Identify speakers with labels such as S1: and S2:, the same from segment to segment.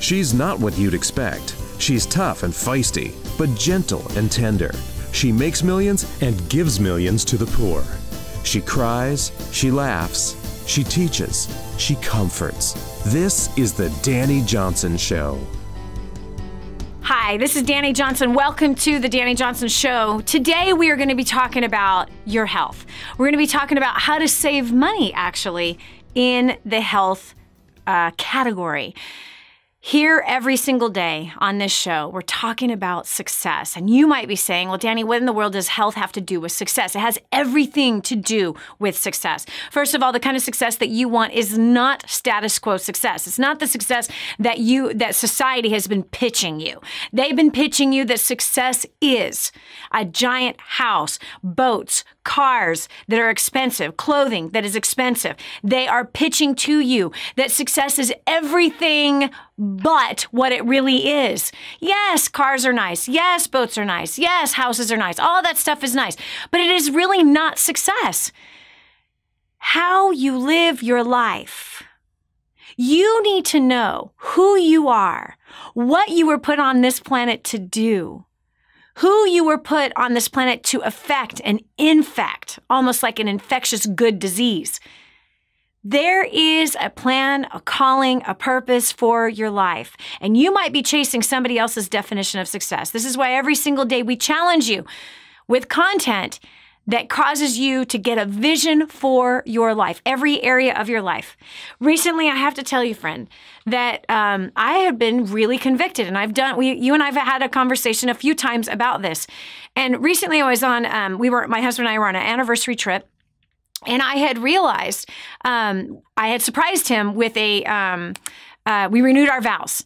S1: She's not what you'd expect. She's tough and feisty, but gentle and tender. She makes millions and gives millions to the poor. She cries, she laughs, she teaches, she comforts. This is the Dani Johnson Show.
S2: Hi, this is Dani Johnson. Welcome to the Dani Johnson Show. Today we are going to be talking about your health. We're going to be talking about how to save money, actually, in the health category. Here every single day on this show, we're talking about success. And you might be saying, well, Dani, what in the world does health have to do with success? It has everything to do with success. First of all, the kind of success that you want is not status quo success. It's not the success that society has been pitching you. They've been pitching you that success is a giant house, boats, cars that are expensive, clothing that is expensive. They are pitching to you that success is everything but what it really is. Yes, cars are nice. Yes, boats are nice. Yes, houses are nice. All that stuff is nice. But it is really not success. How you live your life. You need to know who you are, what you were put on this planet to do, who you were put on this planet to affect and infect, almost like an infectious good disease. There is a plan, a calling, a purpose for your life. And you might be chasing somebody else's definition of success. This is why every single day we challenge you with content that causes you to get a vision for your life, every area of your life. Recently, I have to tell you, friend, that I have been really convicted, and you and I have had a conversation a few times about this. And recently, I was on, my husband and I were on an anniversary trip, and I had realized I had surprised him with we renewed our vows.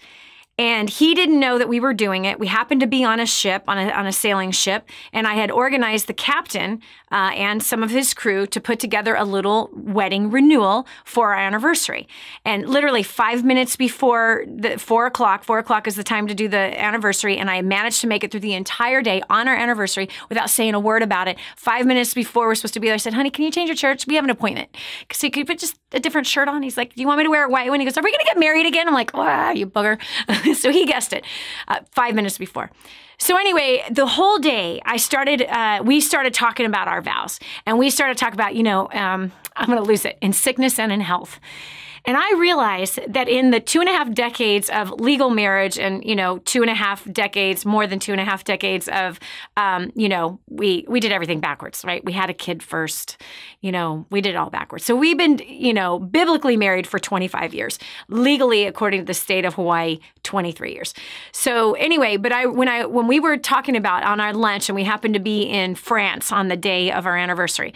S2: And he didn't know that we were doing it. We happened to be on a ship, on a sailing ship, and I had organized the captain and some of his crew to put together a little wedding renewal for our anniversary. And literally 5 minutes before 4 o'clock is the time to do the anniversary, and I managed to make it through the entire day on our anniversary without saying a word about it. 5 minutes before we're supposed to be there, I said, honey, can you change your church? We have an appointment. So could you put just a different shirt on? He's like, do you want me to wear it white? When he goes, are we going to get married again? I'm like, wow, you bugger. So he guessed it 5 minutes before. So anyway, the whole day we started talking about our vows, and we started talking about, I'm going to lose it, in sickness and in health. And I realized that in the 2.5 decades of legal marriage and, 2.5 decades, more than 2.5 decades of, we did everything backwards, right? We had a kid first, we did it all backwards. So we've been, biblically married for 25 years, legally, according to the state of Hawaii, 23 years. So anyway, but when we were talking about on our lunch, and we happened to be in France on the day of our anniversary,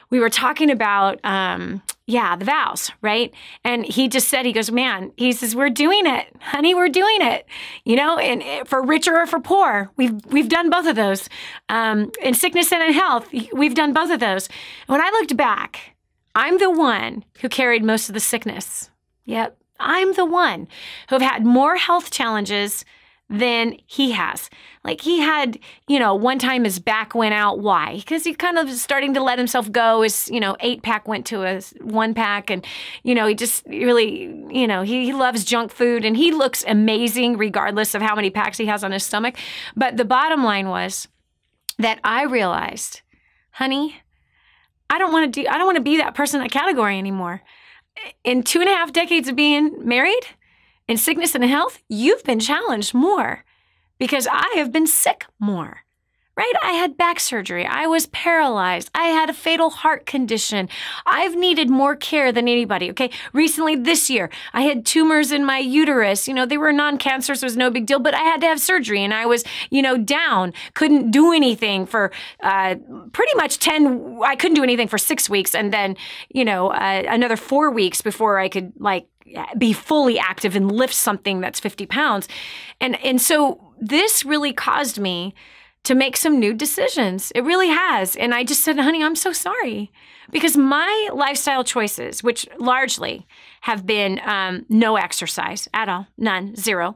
S2: we were talking about, the vows, right? And he just said, he goes, man, he says, we're doing it, honey, we're doing it, and for richer or for poor, we've done both of those. In sickness and in health, we've done both of those. When I looked back, I'm the one who carried most of the sickness. Yep, I'm the one who have had more health challenges than he has. Like he had, one time his back went out. Why? Because he kind of was starting to let himself go. His, 8-pack went to a 1-pack, and, he just really, he loves junk food, and he looks amazing regardless of how many packs he has on his stomach. But the bottom line was that I realized, honey, I don't want to be that person in that category anymore. In 2.5 decades of being married, in sickness and health, you've been challenged more because I have been sick more, right? I had back surgery. I was paralyzed. I had a fatal heart condition. I've needed more care than anybody, okay? Recently this year, I had tumors in my uterus. They were non-cancerous, it was no big deal, but I had to have surgery, and I was, down, couldn't do anything for pretty much I couldn't do anything for 6 weeks, and then, another 4 weeks before I could, be fully active and lift something that's 50 pounds. And so this really caused me to make some new decisions. It really has. And I just said, honey, I'm so sorry. Because my lifestyle choices, which largely have been no exercise at all, none, zero.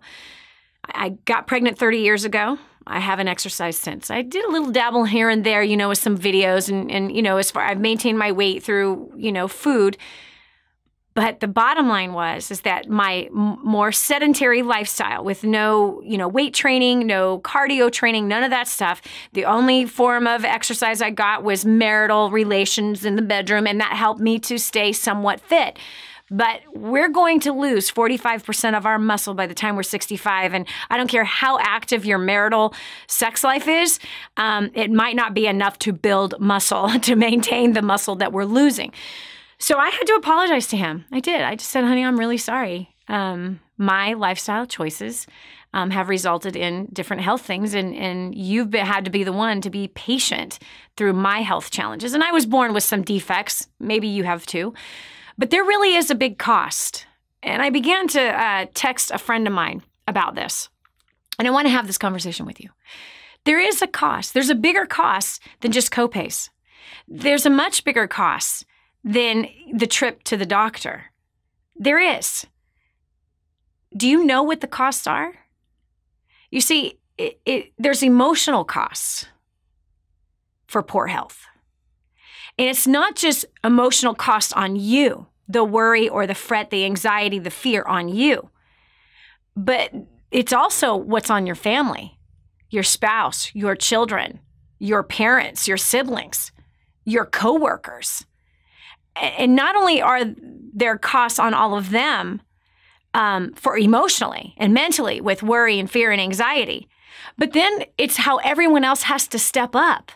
S2: I got pregnant 30 years ago. I haven't exercised since. I did a little dabble here and there, with some videos and I've maintained my weight through, food. But the bottom line is that my more sedentary lifestyle with no, weight training, no cardio training, none of that stuff. The only form of exercise I got was marital relations in the bedroom, and that helped me to stay somewhat fit. But we're going to lose 45% of our muscle by the time we're 65. And I don't care how active your marital sex life is, it might not be enough to build muscle, to maintain the muscle that we're losing. So I had to apologize to him. I did. I just said, honey, I'm really sorry. My lifestyle choices have resulted in different health things, and you've had to be the one to be patient through my health challenges. And I was born with some defects. Maybe you have too. But there really is a big cost. And I began to text a friend of mine about this. And I want to have this conversation with you. There is a cost. There's a bigger cost than just copays. There's a much bigger cost than the trip to the doctor. There is. Do you know what the costs are? You see, there's emotional costs for poor health. And it's not just emotional cost on you, the worry or the fret, the anxiety, the fear on you, but it's also what's on your family, your spouse, your children, your parents, your siblings, your coworkers. And not only are there costs on all of them for emotionally and mentally with worry and fear and anxiety, but then it's how everyone else has to step up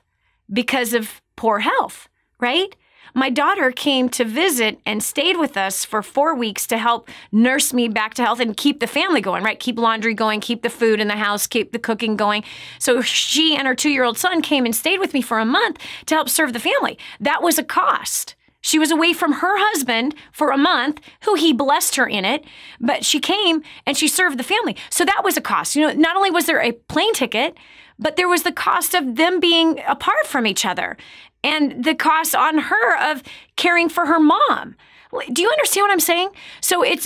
S2: because of poor health, right? My daughter came to visit and stayed with us for 4 weeks to help nurse me back to health and keep the family going, right? Keep laundry going, keep the food in the house, keep the cooking going. So she and her 2-year-old son came and stayed with me for a month to help serve the family. That was a cost. She was away from her husband for a month, who he blessed her in it, but she came and she served the family. So that was a cost. Not only was there a plane ticket, but there was the cost of them being apart from each other and the cost on her of caring for her mom. Do you understand what I'm saying? So I want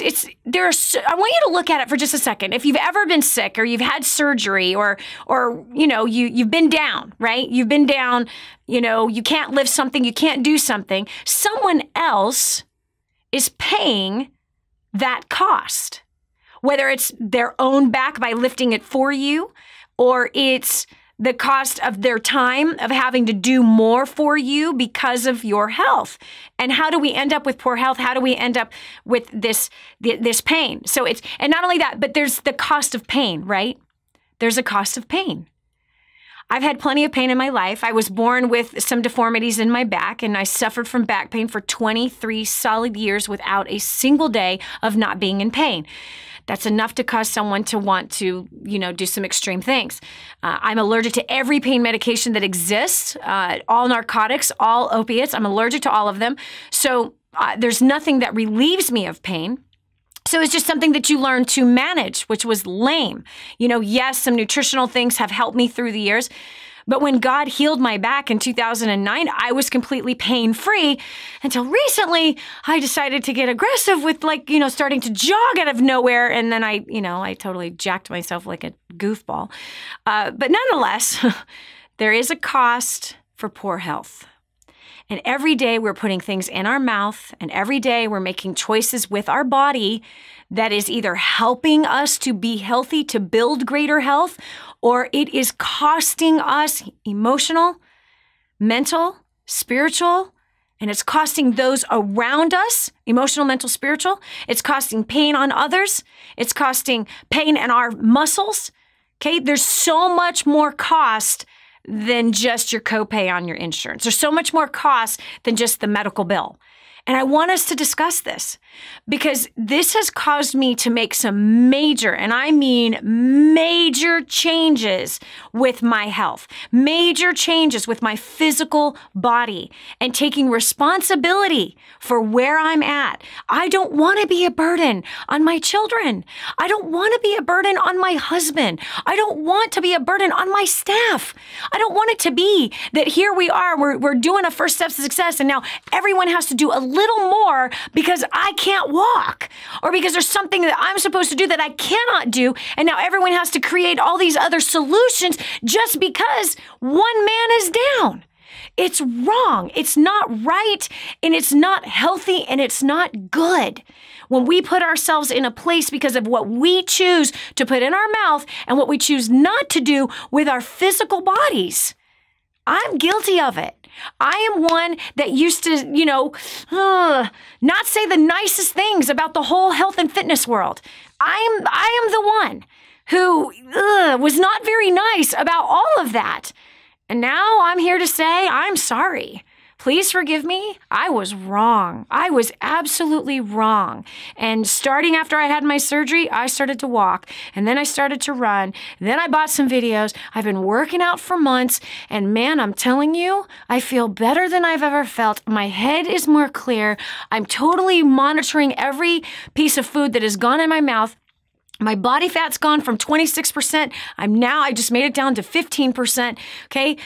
S2: you to look at it for just a second. If you've ever been sick or you've had surgery or you've been down, right? You've been down, you can't lift something, you can't do something. Someone else is paying that cost, whether it's their own back by lifting it for you, or it's the cost of their time of having to do more for you because of your health. And how do we end up with poor health? How do we end up with this pain? And not only that, but there's the cost of pain, right? There's a cost of pain. I've had plenty of pain in my life. I was born with some deformities in my back, and I suffered from back pain for 23 solid years without a single day of not being in pain. That's enough to cause someone to want to, do some extreme things. I'm allergic to every pain medication that exists, all narcotics, all opiates. I'm allergic to all of them. So there's nothing that relieves me of pain. So it's just something that you learn to manage, which was lame. Yes, some nutritional things have helped me through the years. But when God healed my back in 2009, I was completely pain-free until recently I decided to get aggressive with starting to jog out of nowhere. And then I totally jacked myself like a goofball. But nonetheless, there is a cost for poor health. And every day we're putting things in our mouth, and every day we're making choices with our body that is either helping us to be healthy, to build greater health, or it is costing us emotional, mental, spiritual, and it's costing those around us, emotional, mental, spiritual. It's costing pain on others. It's costing pain in our muscles. Okay, there's so much more cost than just your copay on your insurance. There's so much more cost than just the medical bill. And I want us to discuss this because this has caused me to make some major, and I mean major changes with my health, major changes with my physical body, and taking responsibility for where I'm at. I don't want to be a burden on my children. I don't want to be a burden on my husband. I don't want to be a burden on my staff. I don't want it to be that here we are, we're doing a first steps to success, and now everyone has to do a little more because I can't walk, or because there's something that I'm supposed to do that I cannot do, and now everyone has to create all these other solutions just because one man is down. It's wrong. It's not right, and it's not healthy, and it's not good. When we put ourselves in a place because of what we choose to put in our mouth and what we choose not to do with our physical bodies. I'm guilty of it. I am one that used to, not say the nicest things about the whole health and fitness world. I am the one who was not very nice about all of that. And now I'm here to say I'm sorry. Please forgive me. I was wrong. I was absolutely wrong. And starting after I had my surgery, I started to walk, and then I started to run. Then I bought some videos. I've been working out for months, and man, I'm telling you, I feel better than I've ever felt. My head is more clear. I'm totally monitoring every piece of food that has gone in my mouth. My body fat's gone from 26%. I just made it down to 15%. Okay.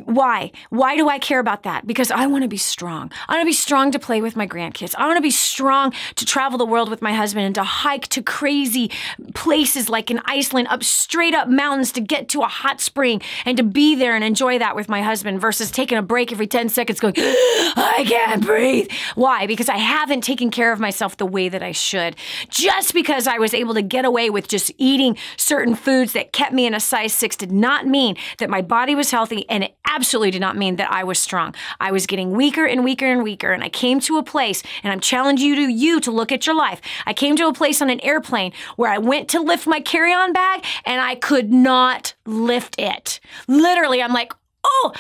S2: Why? Why do I care about that? Because I want to be strong. I want to be strong to play with my grandkids. I want to be strong to travel the world with my husband and to hike to crazy places like in Iceland, up straight up mountains to get to a hot spring and to be there and enjoy that with my husband versus taking a break every 10 seconds going, I can't breathe. Why? Because I haven't taken care of myself the way that I should. Just because I was able to get away with just eating certain foods that kept me in a size 6 did not mean that my body was healthy, and it absolutely did not mean that I was strong. I was getting weaker and weaker and weaker, and I came to a place, and I'm challenging you to look at your life. I came to a place on an airplane where I went to lift my carry-on bag, and I could not lift it. Literally, I'm like,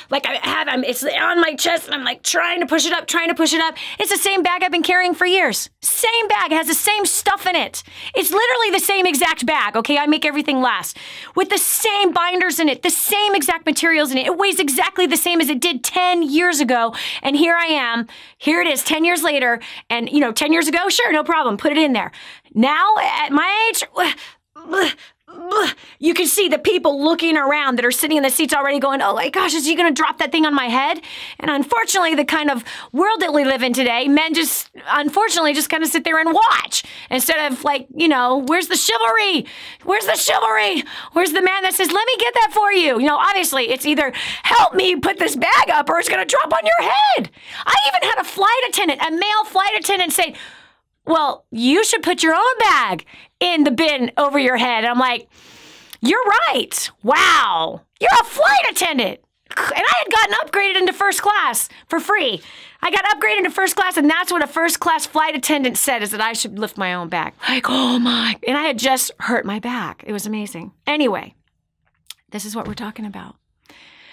S2: it's on my chest and I'm like trying to push it up. It's the same bag I've been carrying for years. Same bag, it has the same stuff in it. It's literally the same exact bag, okay? I make everything last. With the same binders in it, the same exact materials in it. It weighs exactly the same as it did 10 years ago. And here I am, here it is 10 years later. And 10 years ago, sure, no problem, put it in there. Now, at my age, you can see the people looking around that are sitting in the seats already going, oh my gosh, is he going to drop that thing on my head? And unfortunately, the kind of world that we live in today, men just unfortunately just kind of sit there and watch instead of where's the chivalry? Where's the chivalry? Where's the man that says, let me get that for you? Obviously it's either help me put this bag up or it's going to drop on your head. I even had a male flight attendant say, well, you should put your own bag in the bin over your head. And I'm like, you're right. Wow. You're a flight attendant. And I had gotten upgraded into first class for free. I got upgraded into first class, and that's what a first class flight attendant said, is that I should lift my own bag. Like, oh my. And I had just hurt my back. It was amazing. Anyway, this is what we're talking about.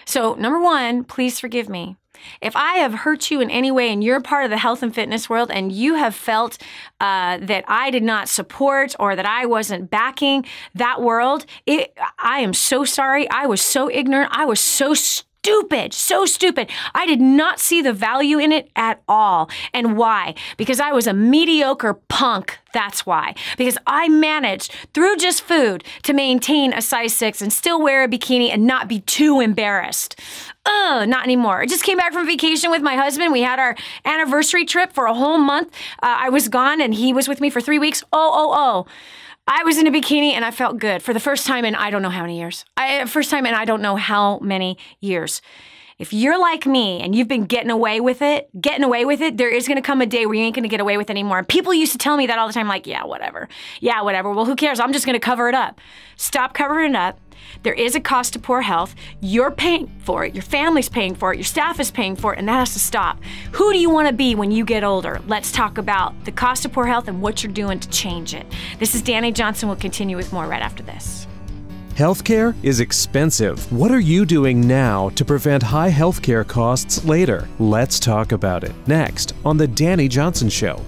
S2: So, number one, please forgive me. If I have hurt you in any way and you're part of the health and fitness world and you have felt that I did not support or that I wasn't backing that world, I am so sorry. I was so ignorant. I was so stupid. I did not see the value in it at all. And why? Because I was a mediocre punk. That's why. Because I managed through just food to maintain a size 6 and still wear a bikini and not be too embarrassed. Not anymore. I just came back from vacation with my husband. We had our anniversary trip for a whole month. I was gone and he was with me for 3 weeks. I was in a bikini and I felt good for the first time in I don't know how many years. If you're like me and you've been getting away with it, there is going to come a day where you ain't going to get away with it anymore. And people used to tell me that all the time, like, yeah, whatever. Well, who cares? I'm just going to cover it up. Stop covering it up. There is a cost to poor health. You're paying for it. Your family's paying for it. Your staff is paying for it, and that has to stop. Who do you want to be when you get older? Let's talk about the cost of poor health and what you're doing to change it. This is Dani Johnson. We'll continue with more right after this.
S1: Healthcare is expensive. What are you doing now to prevent high healthcare costs later? Let's talk about it next on The Dani Johnson Show.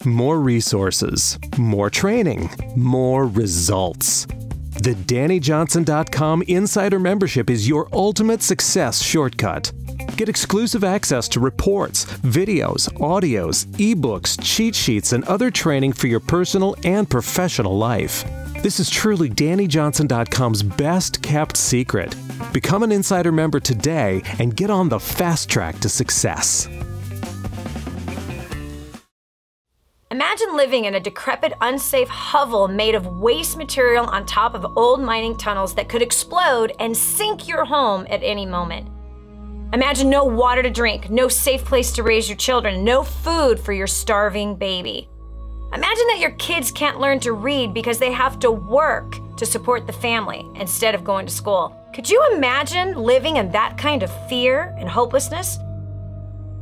S1: More resources, more training, more results. The DaniJohnson.com Insider Membership is your ultimate success shortcut. Get exclusive access to reports, videos, audios, ebooks, cheat sheets, and other training for your personal and professional life. This is truly DaniJohnson.com's best kept secret. Become an Insider member today and get on the fast track to success.
S2: Imagine Imagine living in a decrepit, unsafe hovel made of waste material on top of old mining tunnels that could explode and sink your home at any moment. Imagine no water to drink, no safe place to raise your children, no food for your starving baby. Imagine that your kids can't learn to read because they have to work to support the family instead of going to school. Could you imagine living in that kind of fear and hopelessness?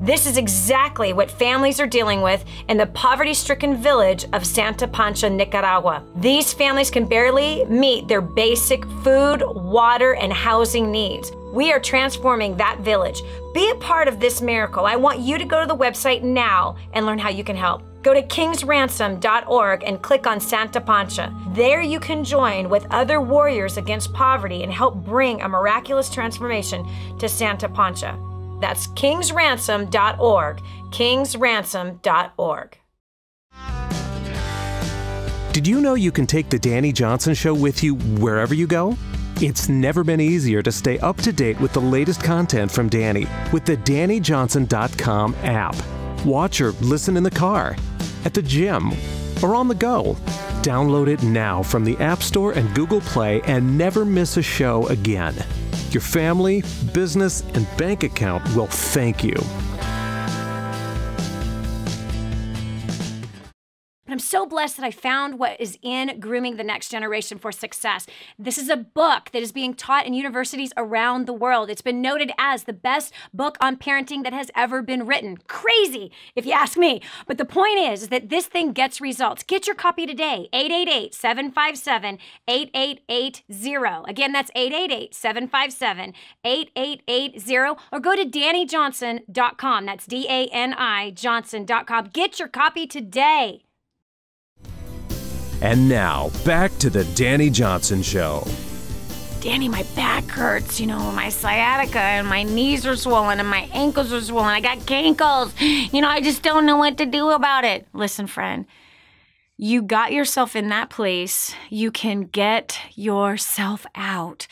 S2: This is exactly what families are dealing with in the poverty-stricken village of Santa Pancha, Nicaragua. These families can barely meet their basic food, water, and housing needs. We are transforming that village. Be a part of this miracle. I want you to go to the website now and learn how you can help. Go to kingsransom.org and click on Santa Pancha. There you can join with other warriors against poverty and help bring a miraculous transformation to Santa Pancha. That's kingsransom.org, kingsransom.org.
S1: Did you know you can take the Dani Johnson Show with you wherever you go? It's never been easier to stay up to date with the latest content from Dani with the DaniJohnson.com app. Watch or listen in the car, at the gym, or on the go. Download it now from the App Store and Google Play and never miss a show again. Your family, business, and bank account will thank you.
S2: I'm so blessed that I found what is in Grooming the Next Generation for Success. This is a book that is being taught in universities around the world. It's been noted as the best book on parenting that has ever been written. Crazy, if you ask me. But the point is that this thing gets results. Get your copy today, 888-757-8880. Again, that's 888-757-8880. Or go to DaniJohnson.com. That's D-A-N-I Johnson.com. Get your copy today.
S1: And now, back to the Dani Johnson Show.
S2: Dani, my back hurts, my sciatica, and my knees are swollen, and my ankles are swollen. I got cankles. I just don't know what to do about it. Listen, friend, you got yourself in that place. You can get yourself out.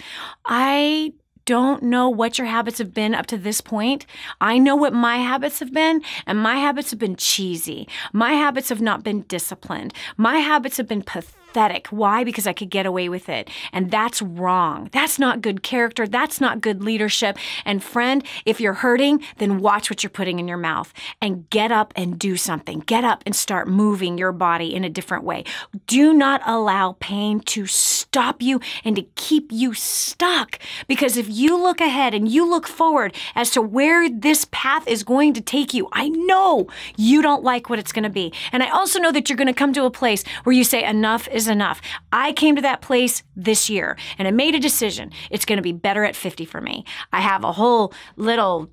S2: I don't know what your habits have been up to this point. I know what my habits have been, and my habits have been cheesy. My habits have not been disciplined. My habits have been pathetic. Why? Because I could get away with it. And that's wrong. That's not good character. That's not good leadership. And friend, if you're hurting, then watch what you're putting in your mouth and get up and do something. Get up and start moving your body in a different way. Do not allow pain to stop you and to keep you stuck. Because if you look ahead and you look forward as to where this path is going to take you, I know you don't like what it's going to be. And I also know that you're going to come to a place where you say enough is enough. I came to that place this year and I made a decision. It's going to be better at 50 for me. I have a whole little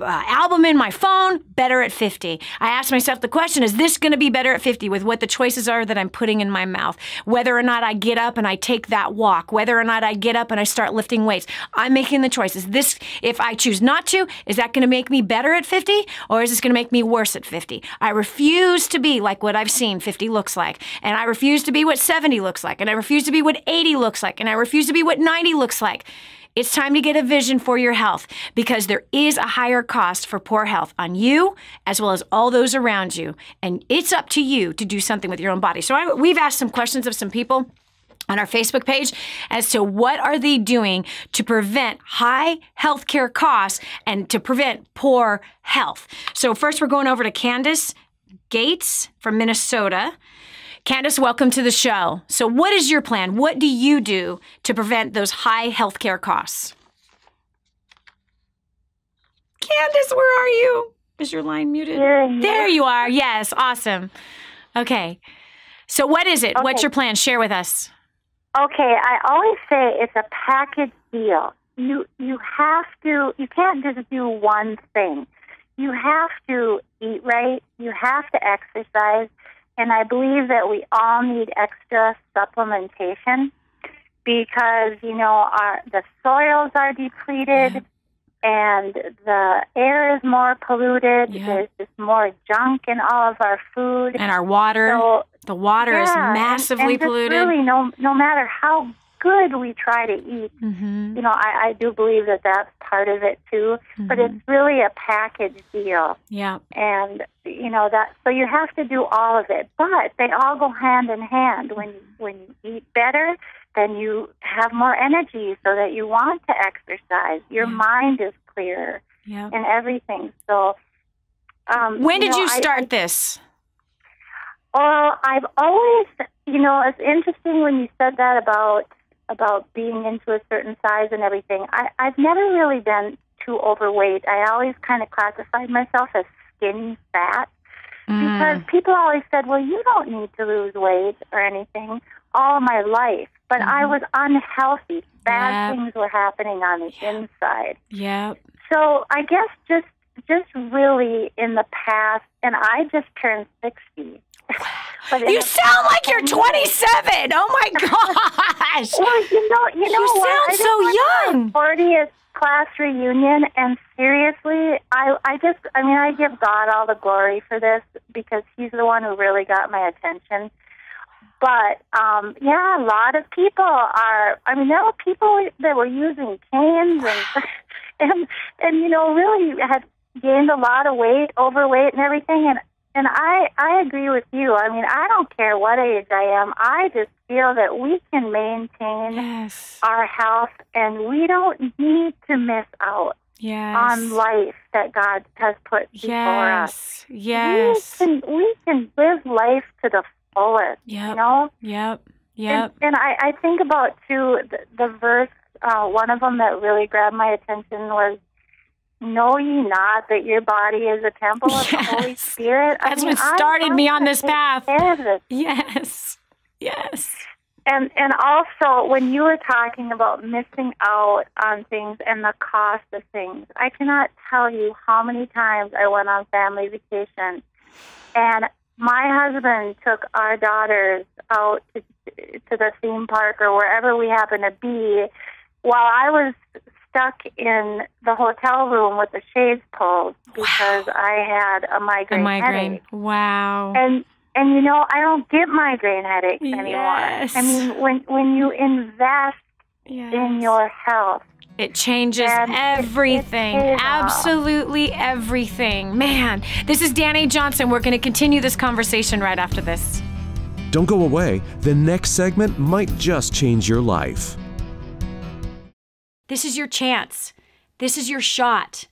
S2: album in my phone, better at 50. I asked myself the question, is this going to be better at 50 with what the choices are that I'm putting in my mouth? Whether or not I get up and I take that walk, whether or not I get up and I start lifting weights, I'm making the choices. This, if I choose not to, is that going to make me better at 50 or is this going to make me worse at 50? I refuse to be like what I've seen 50 looks like. And I refuse to be what 70 looks like. And I refuse to be what 80 looks like. And I refuse to be what 90 looks like. It's time to get a vision for your health because there is a higher cost for poor health on you as well as all those around you. And it's up to you to do something with your own body. So we've asked some questions of some people on our Facebook page as to what are they doing to prevent high healthcare costs and to prevent poor health. So first we're going over to Candace Gates from Minnesota. Candace, welcome to the show. So what is your plan? What do you do to prevent those high healthcare costs? Candace, where are you? Is your line muted? There you are. Yes, awesome. Okay. So what is it? Okay. What's your plan? Share with us.
S3: Okay, I always say it's a package deal. You can't just do one thing. You have to eat right. You have to exercise. And I believe that we all need extra supplementation because, the soils are depleted and the air is more polluted. Yeah. There's just more junk in all of our food.
S2: And our water. So, the water is massively polluted.
S3: Really, no matter how good we try to eat. You know, I do believe that that's part of it too, but it's really a package deal.
S2: Yeah.
S3: And, you know, so you have to do all of it, but they all go hand in hand. When you eat better, then you have more energy so that you want to exercise. Your mind is clearer and everything. So,
S2: when did you start this?
S3: Well, I've always, you know, it's interesting when you said that about being into a certain size and everything. I've never really been too overweight. I always kind of classified myself as skinny fat because people always said, well, you don't need to lose weight or anything all my life. But I was unhealthy. Bad things were happening on the inside.
S2: Yep.
S3: So I guess just really in the past, and I just turned 60. But
S2: you sound like you're 27. Oh my gosh.
S3: Well, you know
S2: you
S3: what?
S2: sound so young.
S3: 40th class reunion, and seriously, I give God all the glory for this because He's the one who really got my attention. But a lot of people are. I mean, there were people that were using canes and you know, really had gained a lot of weight, overweight, and everything. And I agree with you. I mean, I don't care what age I am. I just feel that we can maintain our health, and we don't need to miss out on life that God has put before us.
S2: Yes.
S3: We can live life to the fullest, you know?
S2: Yep.
S3: And I think about, too, the verse, one of them that really grabbed my attention was, know ye not that your body is a temple of the Holy Spirit?
S2: That's what started me on this path. Yes. And
S3: also, when you were talking about missing out on things and the cost of things, I cannot tell you how many times I went on family vacation, and my husband took our daughters out to the theme park or wherever we happened to be, while I was stuck in the hotel room with the shades pulled because I had a migraine headache.
S2: Wow.
S3: And you know, I don't get migraine headaches anymore.
S2: Yes.
S3: I mean, when you invest in your health,
S2: it changes everything. Absolutely everything. Man, this is Dani Johnson. We're going to continue this conversation right after this.
S1: Don't go away. The next segment might just change your life.
S2: This is your chance. This is your shot.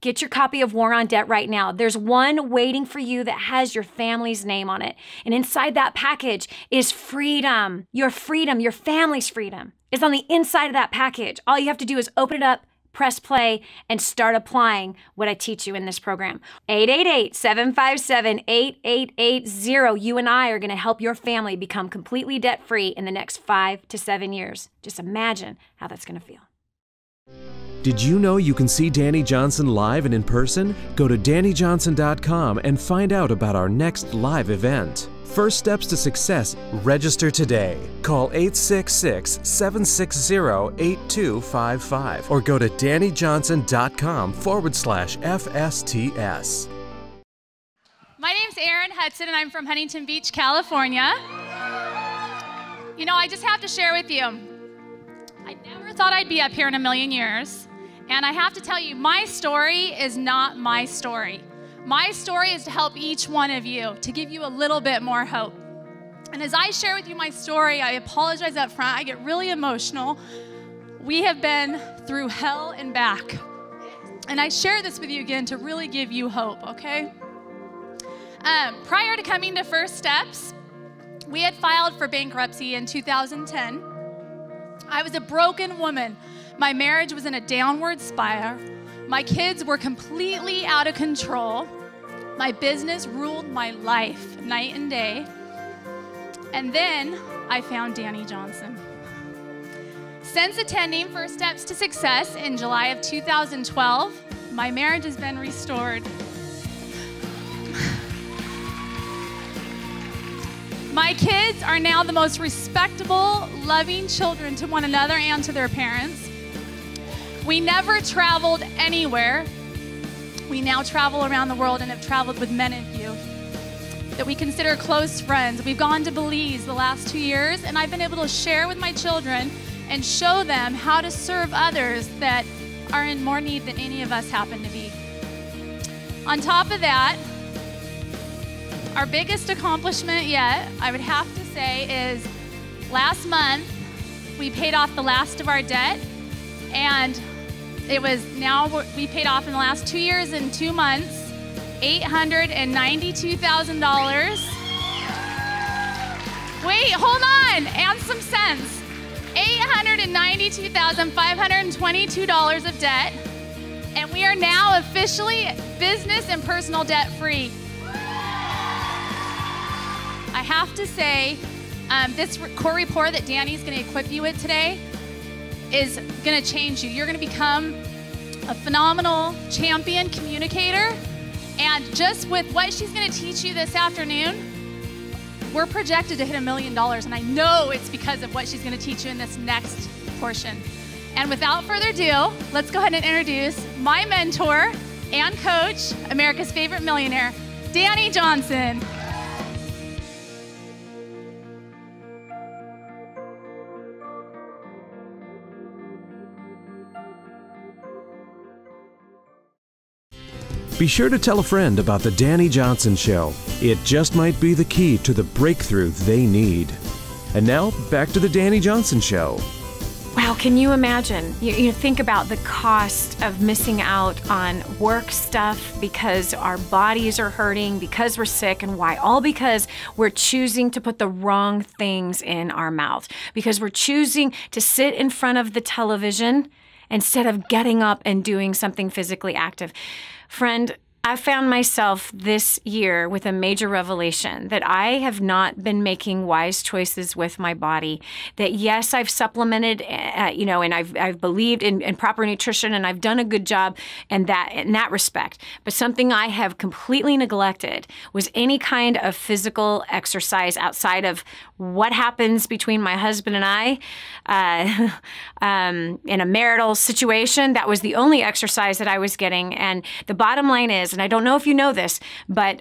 S2: Get your copy of War on Debt right now. There's one waiting for you that has your family's name on it. And inside that package is freedom. Your freedom, your family's freedom is on the inside of that package. All you have to do is open it up, press play, and start applying what I teach you in this program. 888-757-8880. You and I are going to help your family become completely debt-free in the next 5 to 7 years. Just imagine how that's going to feel.
S1: Did you know you can see Dani Johnson live and in person? Go to DaniJohnson.com and find out about our next live event. First steps to success. Register today. Call 866-760-8255 or go to DaniJohnson.com/FSTS.
S4: My name's Erin Hudson and I'm from Huntington Beach, California. You know, I just have to share with you, I never thought I'd be up here in a million years. And I have to tell you, my story is not my story. My story is to help each one of you, to give you a little bit more hope. And as I share with you my story, I apologize up front. I get really emotional. We have been through hell and back. And I share this with you again to really give you hope, okay? Prior to coming to First Steps, we had filed for bankruptcy in 2010. I was a broken woman. My marriage was in a downward spiral. My kids were completely out of control. My business ruled my life night and day. And then I found Dani Johnson. Since attending First Steps to Success in July of 2012, my marriage has been restored. My kids are now the most respectable, loving children to one another and to their parents. We never traveled anywhere. We now travel around the world and have traveled with many of you that we consider close friends. We've gone to Belize the last 2 years, and I've been able to share with my children and show them how to serve others that are in more need than any of us happen to be. On top of that, our biggest accomplishment yet, I would have to say, is last month we paid off the last of our debt, and we paid off in the last 2 years and 2 months $892,000. Wait, hold on, and some cents. $892,522 of debt, and we are now officially business and personal debt free. I have to say, this core report that Dani's going to equip you with today is going to change you. You're going to become a phenomenal champion communicator, and just with what she's going to teach you this afternoon, we're projected to hit $1 million, and I know it's because of what she's going to teach you in this next portion. And without further ado, let's go ahead and introduce my mentor and coach, America's favorite millionaire, Dani Johnson.
S1: Be sure to tell a friend about the Dani Johnson Show. It just might be the key to the breakthrough they need. And now, back to the Dani Johnson Show.
S2: Wow, can you imagine? You think about the cost of missing out on work stuff because our bodies are hurting, because we're sick, and why? All because we're choosing to put the wrong things in our mouth, because we're choosing to sit in front of the television instead of getting up and doing something physically active. Friend, I found myself this year with a major revelation that I have not been making wise choices with my body. That yes, I've supplemented, and I've believed in proper nutrition, and I've done a good job in that respect. But something I have completely neglected was any kind of physical exercise outside of what happens between my husband and I in a marital situation. That was the only exercise that I was getting. And the bottom line is, and I don't know if you know this, but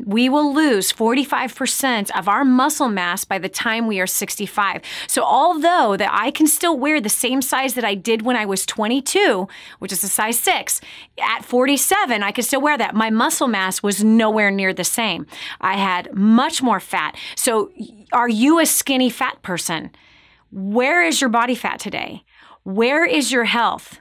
S2: we will lose 45% of our muscle mass by the time we are 65. So although that I can still wear the same size that I did when I was 22, which is a size 6, at 47, I could still wear that. My muscle mass was nowhere near the same. I had much more fat. So are you a skinny fat person? Where is your body fat today? Where is your health?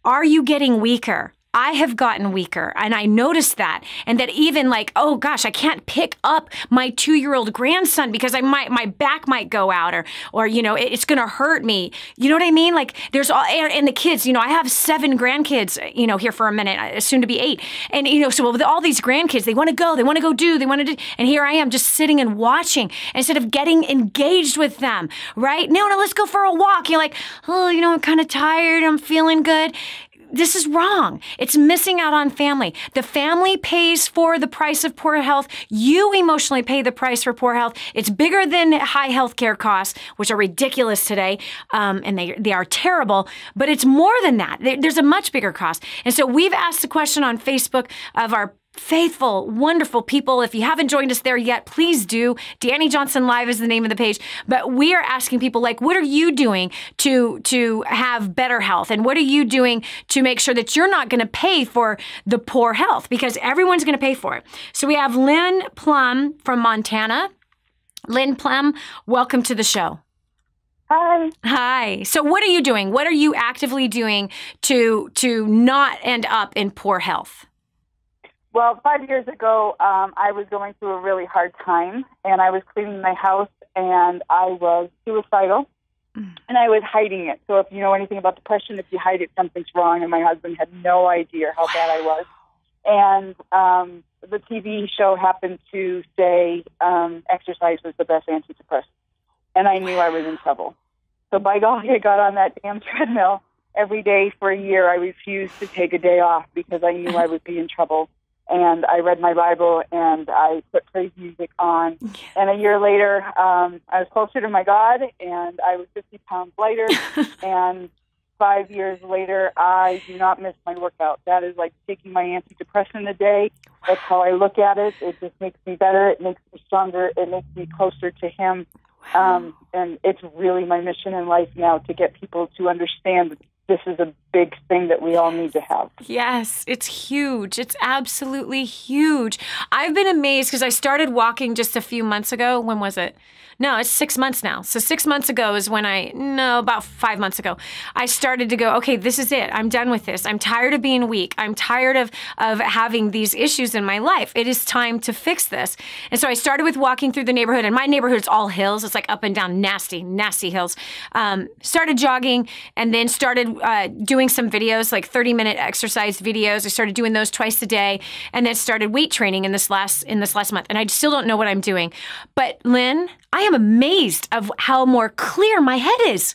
S2: Are you getting weaker? I have gotten weaker, and I noticed that. And that even like, oh gosh, I can't pick up my 2-year-old grandson because my back might go out, or it's going to hurt me. You know what I mean? Like there's all, and the kids, I have 7 grandkids, here for a minute, soon to be 8. And, so with all these grandkids, they want to go, do, and here I am just sitting and watching instead of getting engaged with them, right? No, let's go for a walk. You're like, oh, I'm kind of tired. I'm feeling good. This is wrong. It's missing out on family. The family pays for the price of poor health. You emotionally pay the price for poor health. It's bigger than high healthcare costs, which are ridiculous today, and they are terrible. But it's more than that. There's a much bigger cost. And so we've asked a question on Facebook of our faithful, wonderful people. If you haven't joined us there yet, please do. Dani Johnson Live is the name of the page. But we are asking people, like, what are you doing to have better health? And what are you doing to make sure that you're not going to pay for the poor health? Because everyone's going to pay for it. So we have Lynn Plum from Montana. Lynn Plum, welcome to the show.
S3: Hi.
S2: Hi. So what are you doing? What are you actively doing to not end up in poor health?
S3: Well, 5 years ago, I was going through a really hard time, and I was cleaning my house, and I was suicidal, and I was hiding it. So if you know anything about depression, if you hide it, something's wrong, and my husband had no idea how bad I was. And the TV show happened to say exercise was the best antidepressant, and I knew I was in trouble. So by golly, I got on that damn treadmill every day for a year. I refused to take a day off because I knew I would be in trouble. And I read my Bible, and I put praise music on. And a year later, I was closer to my God, and I was 50 pounds lighter. And 5 years later, I do not miss my workout. That is like taking my antidepressant a day. That's how I look at it. It just makes me better. It makes me stronger. It makes me closer to Him.
S5: And it's really my mission in life now to get people to understand that this is a big thing that we all need to have.
S2: Yes, it's huge. It's absolutely huge. I've been amazed because I started walking just a few months ago. When was it? No, it's 6 months now. So 6 months ago is when about 5 months ago, I started to go, okay, this is it. I'm done with this. I'm tired of being weak. I'm tired of having these issues in my life. It is time to fix this. And so I started with walking through the neighborhood, and my neighborhood's all hills. It's like up and down, nasty, nasty hills. Started jogging and then started doing some videos, like 30-minute exercise videos. I started doing those twice a day, and then started weight training in this last month. And I still don't know what I'm doing. But Lynn, I am amazed of how more clear my head is.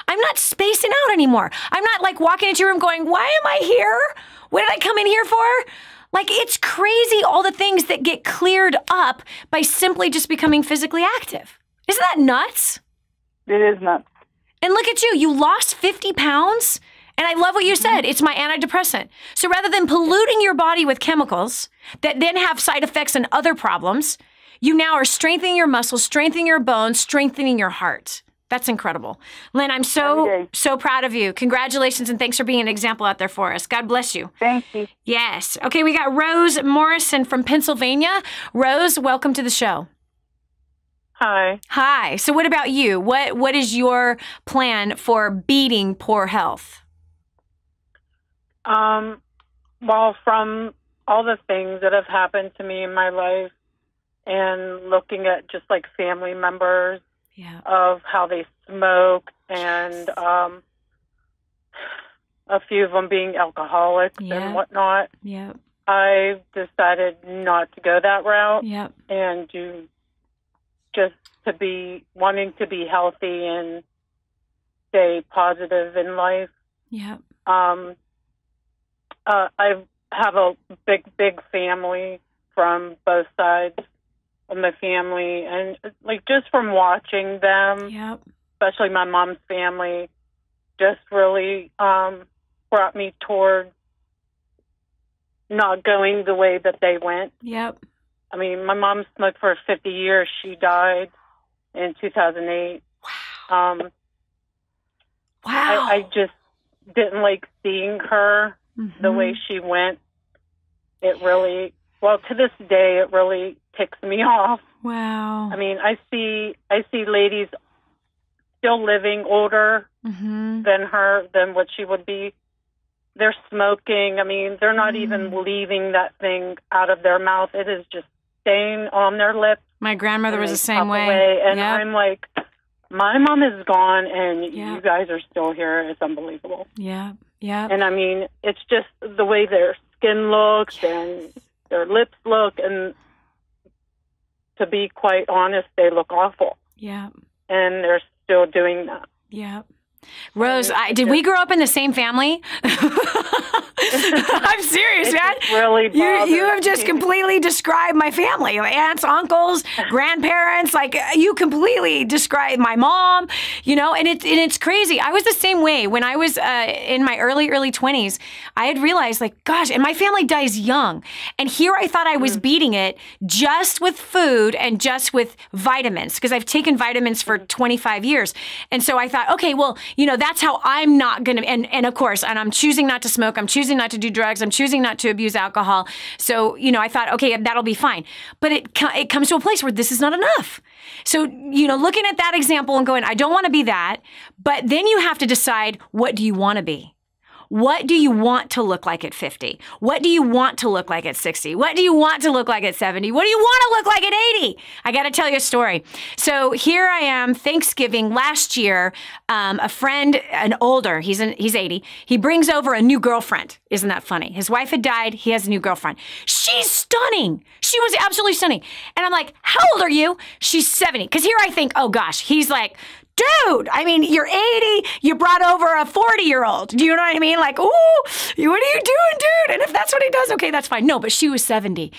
S2: I'm not spacing out anymore. I'm not like walking into your room going, why am I here? What did I come in here for? Like, it's crazy all the things that get cleared up by simply just becoming physically active. Isn't that nuts?
S5: It is nuts.
S2: And look at you. You lost 50 pounds. And I love what you said. It's my antidepressant. So rather than polluting your body with chemicals that then have side effects and other problems, you now are strengthening your muscles, strengthening your bones, strengthening your heart. That's incredible. Lynn, I'm so proud of you. Congratulations, and thanks for being an example out there for us. God bless you.
S5: Thank you.
S2: Yes. Okay, we got Rose Morrison from Pennsylvania. Rose, welcome to the show.
S6: Hi.
S2: Hi. So what about you? What is your plan for beating poor health?
S6: Well, from all the things that have happened to me in my life, and looking at just like family members of how they smoke, and a few of them being alcoholics and whatnot.
S2: Yep.
S6: I decided not to go that route.
S2: Yep.
S6: And to just to be wanting to be healthy and stay positive in life.
S2: Yep.
S6: I have a big family from both sides of my family, and like just from watching them, especially my mom's family, just really brought me toward not going the way that they went.
S2: Yep.
S6: I mean, my mom smoked for 50 years. She died in 2008.
S2: Wow.
S6: I just didn't like seeing her the way she went. It really, well, to this day, it really ticks me off.
S2: Wow.
S6: I mean, I see ladies still living older than what she would be. They're smoking. I mean, they're not even leaving that thing out of their mouth. It is just staying on their lips.
S2: My grandmother was the same way.
S6: And I'm like, my mom is gone, and you guys are still here. It's unbelievable.
S2: Yeah, yeah.
S6: And I mean, it's just the way their skin looks and their lips look, and to be quite honest, they look awful.
S2: Yeah.
S6: And they're still doing that.
S2: Yeah. Rose, did we grow up in the same family? I'm serious, man.
S6: Really
S2: you have just completely described my family. Aunts, uncles, grandparents, like you completely described my mom, you know, and it's crazy. I was the same way when I was in my early 20s. I had realized, like, gosh, and my family dies young. And here I thought I was beating it just with food and just with vitamins, because I've taken vitamins for 25 years. And so I thought, okay, well, you know, that's how I'm not going to, and of course, and I'm choosing not to smoke, I'm choosing not to do drugs, I'm choosing not to abuse alcohol. So, you know, I thought, okay, that'll be fine. But it comes to a place where this is not enough. So, you know, looking at that example and going, I don't want to be that, but then you have to decide, what do you want to be? What do you want to look like at 50? What do you want to look like at 60? What do you want to look like at 70? What do you want to look like at 80? I got to tell you a story. So here I am, Thanksgiving last year, a friend, an older, he's 80, he brings over a new girlfriend. Isn't that funny? His wife had died. He has a new girlfriend. She's stunning. She was absolutely stunning. And I'm like, how old are you? She's 70. Because here I think, oh gosh, he's like, dude, I mean, you're 80, you brought over a 40-year-old. Do you know what I mean? Like, ooh, what are you doing, dude? And if that's what he does, okay, that's fine. No, but she was 70.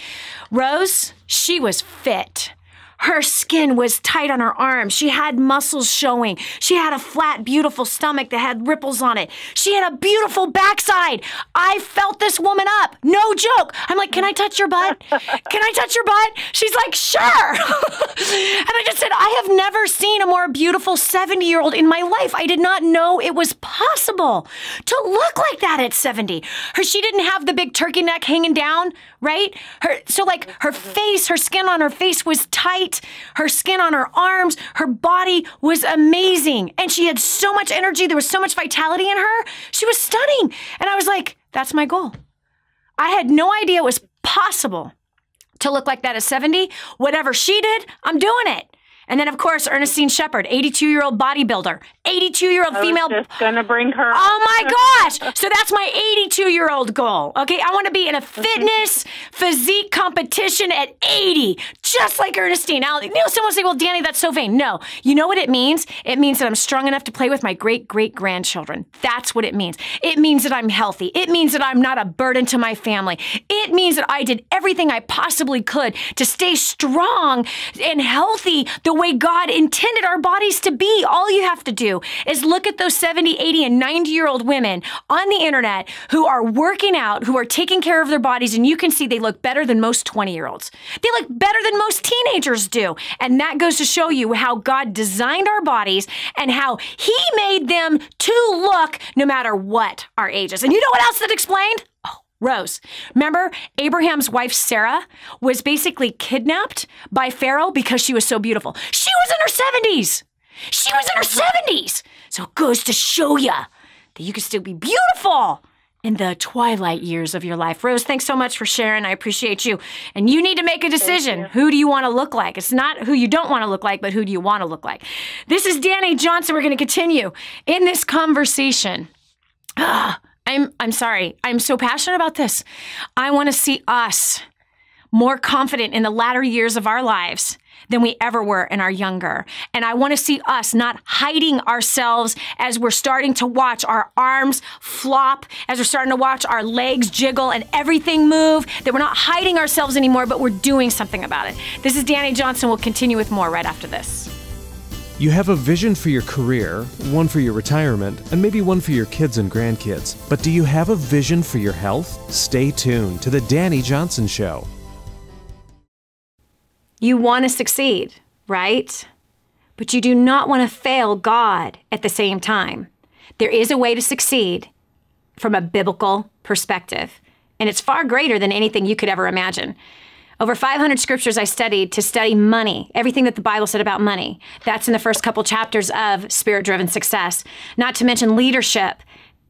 S2: Rose, she was fit. Her skin was tight on her arms. She had muscles showing. She had a flat, beautiful stomach that had ripples on it. She had a beautiful backside. I felt this woman up. No joke. I'm like, can I touch your butt? Can I touch your butt? She's like, sure. And I just said, I have never seen a more beautiful 70-year-old in my life. I did not know it was possible to look like that at 70. She didn't have the big turkey neck hanging down, right? Her face, her skin on her face was tight. Her skin on her arms, her body was amazing. And she had so much energy. There was so much vitality in her. She was stunning. And I was like, that's my goal. I had no idea it was possible to look like that at 70. Whatever she did, I'm doing it. And then, of course, Ernestine Shepard, 82-year-old bodybuilder, 82-year-old female.
S6: I was just going to bring her.
S2: Oh, my gosh. So that's my 82-year-old goal. Okay, I want to be in a fitness physique competition at 80, just like Ernestine. Now, someone will say, well, Dani, that's so vain. No. You know what it means? It means that I'm strong enough to play with my great-great-grandchildren. That's what it means. It means that I'm healthy. It means that I'm not a burden to my family. It means that I did everything I possibly could to stay strong and healthy the way God intended our bodies to be. All you have to do is look at those 70, 80, and 90-year-old women on the internet who are working out, who are taking care of their bodies, and you can see they look better than most 20-year-olds. They look better than most teenagers do. And that goes to show you how God designed our bodies and how He made them to look no matter what our age is. And you know what else that explained? Rose. Remember, Abraham's wife, Sarah, was basically kidnapped by Pharaoh because she was so beautiful. She was in her 70s. She was in her 70s. So it goes to show you that you can still be beautiful in the twilight years of your life. Rose, thanks so much for sharing. I appreciate you. And you need to make a decision. Who do you want to look like? It's not who you don't want to look like, but who do you want to look like? This is Dani Johnson. We're going to continue in this conversation. I'm sorry. I'm so passionate about this. I want to see us more confident in the latter years of our lives than we ever were in our younger. And I want to see us not hiding ourselves as we're starting to watch our arms flop, as we're starting to watch our legs jiggle and everything move, that we're not hiding ourselves anymore, but we're doing something about it. This is Dani Johnson. We'll continue with more right after this.
S1: You have a vision for your career, one for your retirement, and maybe one for your kids and grandkids. But do you have a vision for your health? Stay tuned to The Dani Johnson Show.
S2: You want to succeed, right? But you do not want to fail God at the same time. There is a way to succeed from a biblical perspective, and it's far greater than anything you could ever imagine. Over 500 scriptures I studied to study money, everything that the Bible said about money. That's in the first couple chapters of Spirit-Driven Success. Not to mention leadership,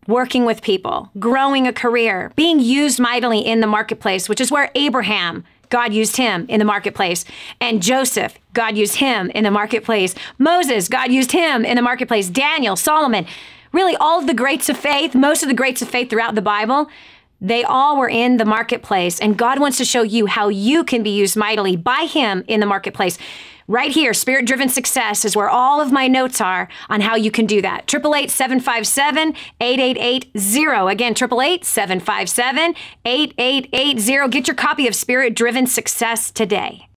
S2: working with people, growing a career, being used mightily in the marketplace, which is where Abraham, God used him in the marketplace. And Joseph, God used him in the marketplace. Moses, God used him in the marketplace. Daniel, Solomon, really all of the greats of faith, most of the greats of faith throughout the Bible, they all were in the marketplace, and God wants to show you how you can be used mightily by Him in the marketplace. Right here, Spirit-Driven Success is where all of my notes are on how you can do that. 888-757-8880. Again, 888-757-8880. Get your copy of Spirit-Driven Success today.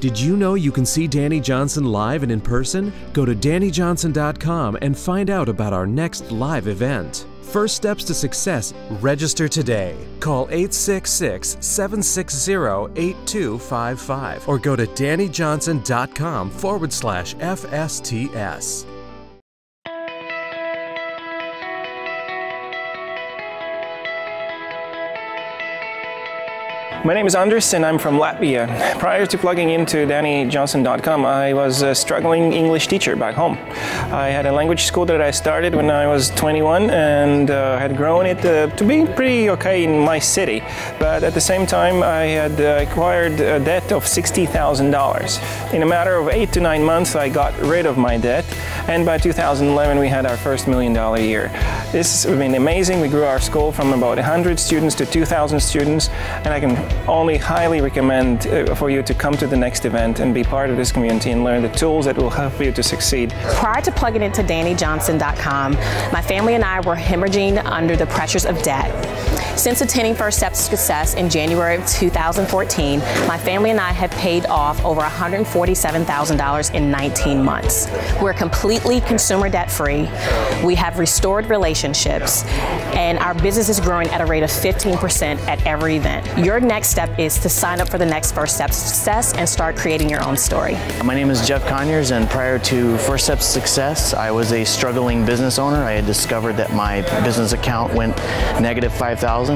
S1: Did you know you can see Dani Johnson live and in person? Go to DaniJohnson.com and find out about our next live event. First steps to success. Register today. Call 866-760-8255 or go to DaniJohnson.com/FSTS.
S7: My name is Andres and I'm from Latvia. Prior to plugging into DaniJohnson.com, I was a struggling English teacher back home. I had a language school that I started when I was 21 and had grown it to be pretty okay in my city. But at the same time, I had acquired a debt of $60,000. In a matter of 8 to 9 months, I got rid of my debt. And by 2011, we had our first $1 million year. This has been amazing. We grew our school from about 100 students to 2,000 students. And I can only highly recommend for you to come to the next event and be part of this community and learn the tools that will help you to succeed.
S8: Prior to plugging into DaniJohnson.com, my family and I were hemorrhaging under the pressures of debt. Since attending First Steps to Success in January of 2014, my family and I have paid off over $147,000 in 19 months. We're completely consumer debt free. We have restored relationships, and our business is growing at a rate of 15% at every event. Your next step is to sign up for the next First Steps to Success and start creating your own story.
S9: My name is Jeff Conyers, and prior to First Steps to Success, I was a struggling business owner. I had discovered that my business account went negative $5,000,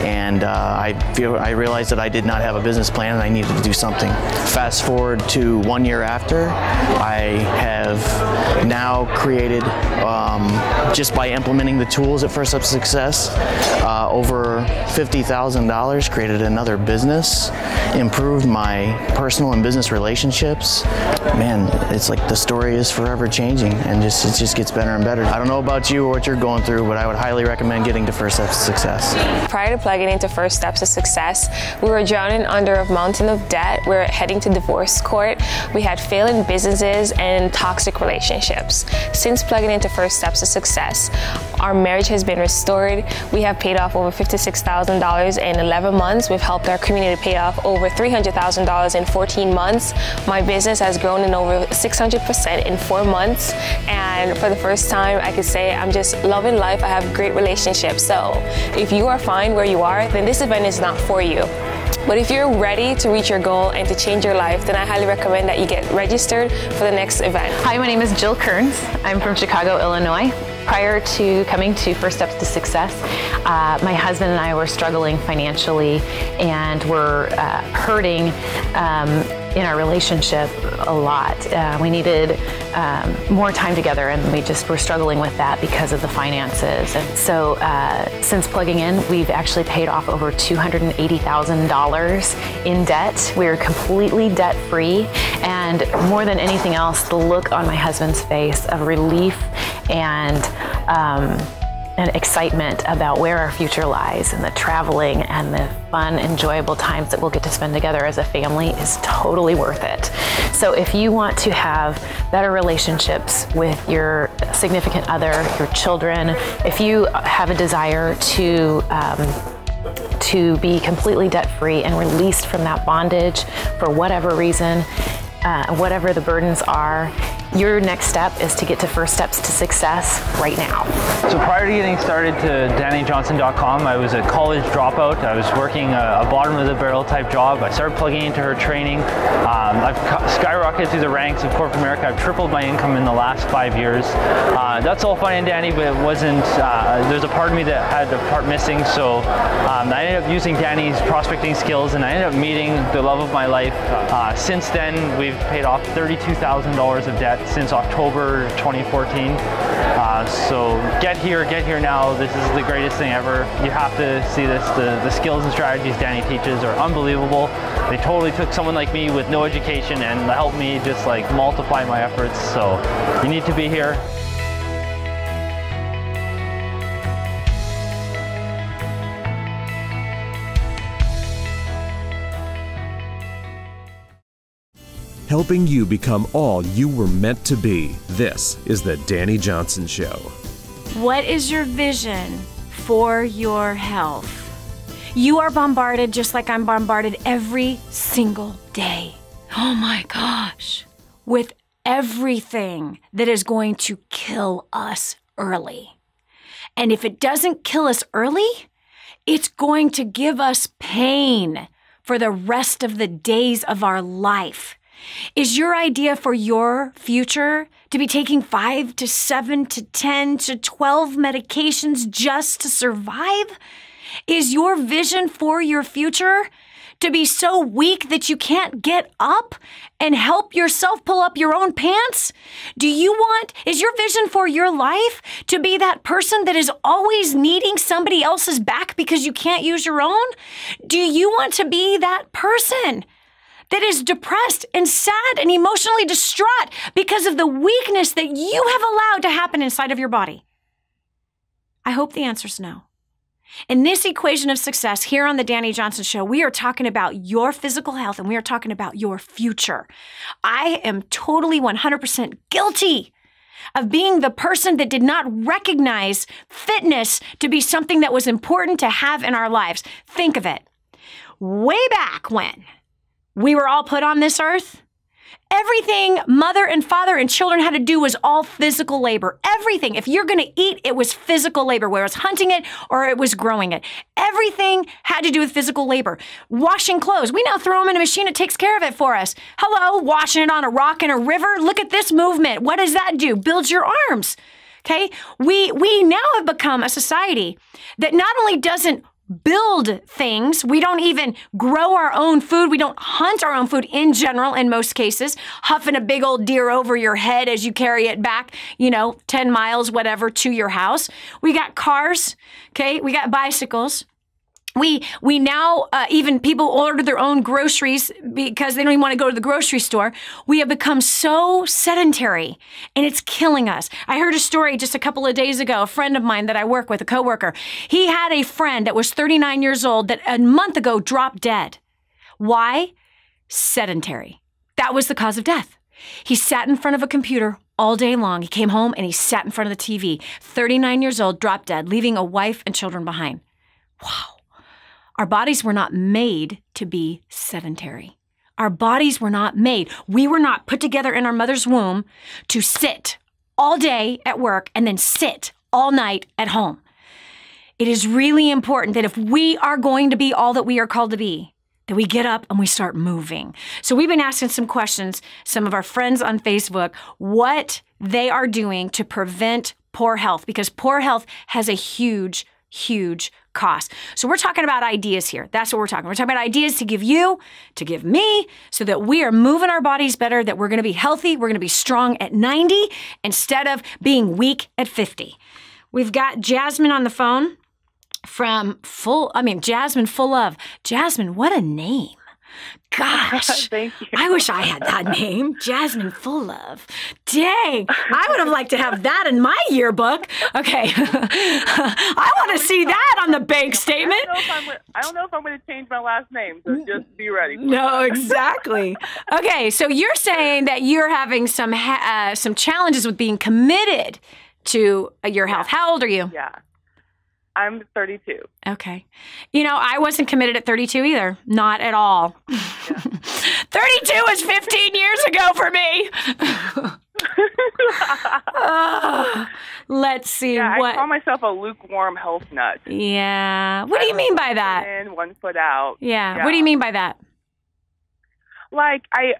S9: and I realized that I did not have a business plan and I needed to do something. Fast forward to 1 year after, I have now created, just by implementing the tools at First Steps to Success, over $50,000, created another business, improved my personal and business relationships. Man, it's like the story is forever changing, and it just gets better and better. I don't know about you or what you're going through, but I would highly recommend getting to First Steps to Success.
S10: Prior to plugging into First Steps to Success, we were drowning under a mountain of debt. We were heading to divorce court. We had failing businesses and toxic relationships. Since plugging into First Steps to Success, our marriage has been restored. We have paid off over $56,000 in 11 months. We've helped our community pay off over $300,000 in 14 months. My business has grown in over 600% in 4 months. And for the first time, I could say I'm just loving life. I have great relationships. So if you are fine where you are, then this event is not for you. But if you're ready to reach your goal and to change your life, then I highly recommend that you get registered for the next event.
S11: Hi, my name is Jill Kearns. I'm from Chicago, Illinois. Prior to coming to First Steps to Success, my husband and I were struggling financially and were hurting in our relationship a lot. We needed more time together, and we just were struggling with that because of the finances. And so since plugging in, we've actually paid off over $280,000 in debt. We're completely debt-free, and more than anything else, the look on my husband's face of relief and excitement about where our future lies, and the traveling and the fun, enjoyable times that we'll get to spend together as a family is totally worth it. So if you want to have better relationships with your significant other, your children, if you have a desire to be completely debt-free and released from that bondage for whatever reason, whatever the burdens are, your next step is to get to First Steps to Success right now.
S12: So prior to getting started to DaniJohnson.com, I was a college dropout. I was working a bottom of the barrel type job. I started plugging into her training. I've skyrocketed through the ranks of corporate America. I've tripled my income in the last 5 years. That's all fine and dandy, but it wasn't, there's a part of me that had a part missing. So I ended up using Dani's prospecting skills, and I ended up meeting the love of my life. Since then, we've paid off $32,000 of debt since October 2014. So get here now. This is the greatest thing ever. You have to see this. The skills and strategies Dani teaches are unbelievable. They totally took someone like me with no education and helped me just like multiply my efforts. So you need to be here.
S1: Helping you become all you were meant to be. This is the Dani Johnson Show.
S2: What is your vision for your health? You are bombarded just like I'm bombarded every single day. Oh my gosh. With everything that is going to kill us early. And if it doesn't kill us early, it's going to give us pain for the rest of the days of our life. Is your idea for your future to be taking 5 to 7 to 10 to 12 medications just to survive? Is your vision for your future to be so weak that you can't get up and help yourself pull up your own pants? Is your vision for your life to be that person that is always needing somebody else's back because you can't use your own? Do you want to be that person that is depressed and sad and emotionally distraught because of the weakness that you have allowed to happen inside of your body? I hope the answer's no. In this equation of success here on the Dani Johnson Show, we are talking about your physical health and we are talking about your future. I am totally 100% guilty of being the person that did not recognize fitness to be something that was important to have in our lives. Think of it. Way back when we were all put on this earth, everything mother and father and children had to do was all physical labor. Everything. If you're going to eat, it was physical labor, whether it was hunting it or it was growing it. Everything had to do with physical labor. Washing clothes. We now throw them in a machine that takes care of it for us. Hello, washing it on a rock in a river. Look at this movement. What does that do? Builds your arms. Okay? We now have become a society that not only doesn't build things. We don't even grow our own food. We don't hunt our own food in general, in most cases, huffing a big old deer over your head as you carry it back, 10 miles, whatever, to your house. We got cars, okay? We got bicycles. We now, even people order their own groceries because they don't even want to go to the grocery store. We have become so sedentary and it's killing us. I heard a story just a couple of days ago, a friend of mine that I work with, a coworker. He had a friend that was 39 years old that a month ago dropped dead. Why? Sedentary. That was the cause of death. He sat in front of a computer all day long. He came home and he sat in front of the TV. 39 years old, dropped dead, leaving a wife and children behind. Wow. Our bodies were not made to be sedentary. Our bodies were not made. We were not put together in our mother's womb to sit all day at work and then sit all night at home. It is really important that if we are going to be all that we are called to be, that we get up and we start moving. So we've been asking some questions, some of our friends on Facebook, what they are doing to prevent poor health, because poor health has a huge cost. So we're talking about ideas here. That's what we're talking. We're talking about ideas to give you, to give me, so that we are moving our bodies better, that we're going to be healthy, we're going to be strong at 90 instead of being weak at 50. We've got Jasmine on the phone from Jasmine Full Of. Jasmine, what a name. Gosh,
S13: Thank you.
S2: I wish I had that name, Jasmine Full Of. Dang, I would have liked to have that in my yearbook. Okay, I want to see that on the bank statement.
S13: I don't know if I'm going to change my last name, so just be ready.
S2: No, exactly. Okay, so you're saying that you're having some challenges with being committed to your health. How old are you?
S13: Yeah. I'm 32.
S2: Okay. I wasn't committed at 32 either. Not at all. Yeah. 32 was 15 years ago for me. Let's see.
S13: I call myself a lukewarm health nut.
S2: Yeah. What do you mean by that?
S13: 1 foot in, 1 foot out.
S2: Yeah. What do you mean by that?
S13: Like, I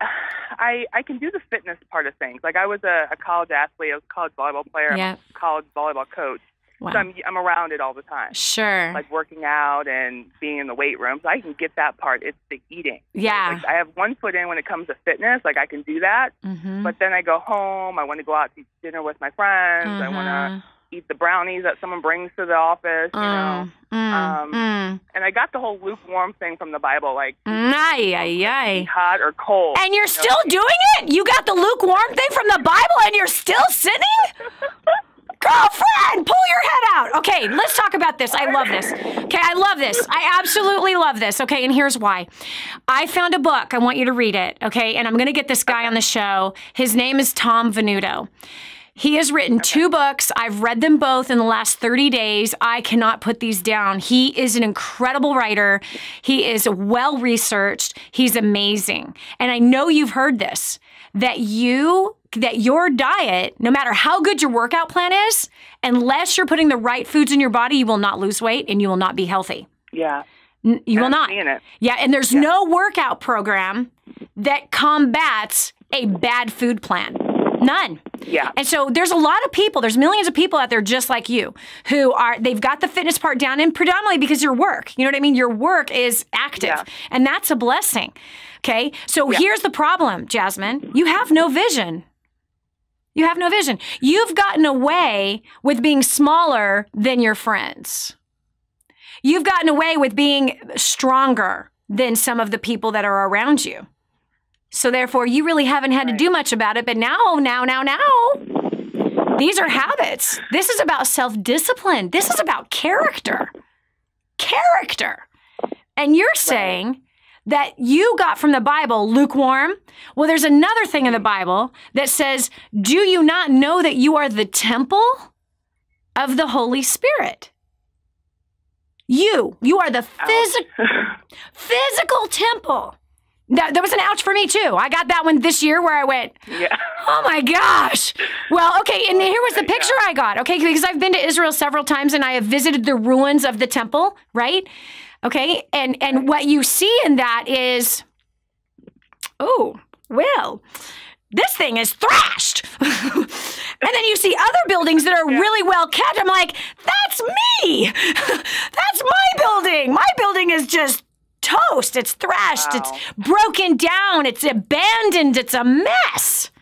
S13: can do the fitness part of things. Like, I was a college athlete. I was a college volleyball player.
S2: Yeah.
S13: I'm a college volleyball coach.
S2: Wow.
S13: So I'm around it all the time.
S2: Sure.
S13: Like working out and being in the weight room. So I can get that part. It's the eating.
S2: Yeah.
S13: Like I have 1 foot in when it comes to fitness. Like I can do that.
S2: Mm-hmm.
S13: But then I go home. I want to go out to eat dinner with my friends. I want to eat the brownies that someone brings to the office, And I got the whole lukewarm thing from the Bible. Like, hot or cold.
S2: And you're still doing it? You got the lukewarm thing from the Bible and you're still sinning? Girlfriend, pull your head out. Okay, let's talk about this. I love this. Okay, I love this. I absolutely love this. Okay, and here's why. I found a book. I want you to read it. Okay, and I'm going to get this guy on the show. His name is Tom Venuto. He has written 2 books. I've read them both in the last 30 days. I cannot put these down. He is an incredible writer. He is well-researched. He's amazing. And I know you've heard this, that your diet, no matter how good your workout plan is, unless you're putting the right foods in your body, you will not lose weight and you will not be healthy.
S13: Yeah.
S2: You will not.
S13: Seeing it.
S2: Yeah, and there's no workout program that combats a bad food plan. None.
S13: Yeah.
S2: And so there's a lot of people, there's millions of people out there just like you who they've got the fitness part down, and predominantly because your work, you know what I mean? Your work is active and that's a blessing. Okay. So here's the problem, Jasmine. You have no vision. You have no vision. You've gotten away with being smaller than your friends. You've gotten away with being stronger than some of the people that are around you. So therefore, you really haven't had to do much about it. But now, these are habits. This is about self-discipline. This is about character. character. And you're saying that you got from the Bible lukewarm. Well, there's another thing in the Bible that says, do you not know that you are the temple of the Holy Spirit? You are the physical temple. That was an ouch for me too. I got that one this year where I went, oh my gosh. Well, okay, and here was the picture I got, okay, because I've been to Israel several times and I have visited the ruins of the temple, right? Okay, and what you see in that is, oh, well, this thing is thrashed. And then you see other buildings that are really well kept. I'm like, that's me. That's my building. My building is just toast. It's thrashed. Wow. It's broken down. It's abandoned. It's a mess.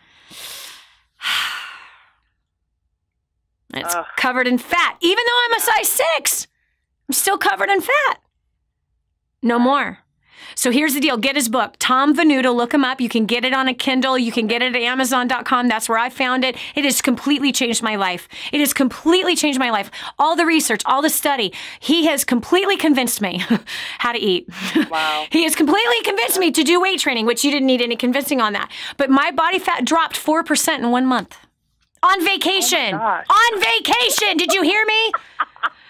S2: It's covered in fat. Even though I'm a size 6, I'm still covered in fat. No more. So here's the deal. Get his book, Tom Venuto. Look him up. You can get it on a Kindle. You can get it at Amazon.com. That's where I found it. It has completely changed my life. It has completely changed my life. All the research, all the study. He has completely convinced me how to eat. Wow. He has completely convinced me to do weight training, which you didn't need any convincing on that. But my body fat dropped 4% in 1 month. On vacation. On vacation. Did you hear me?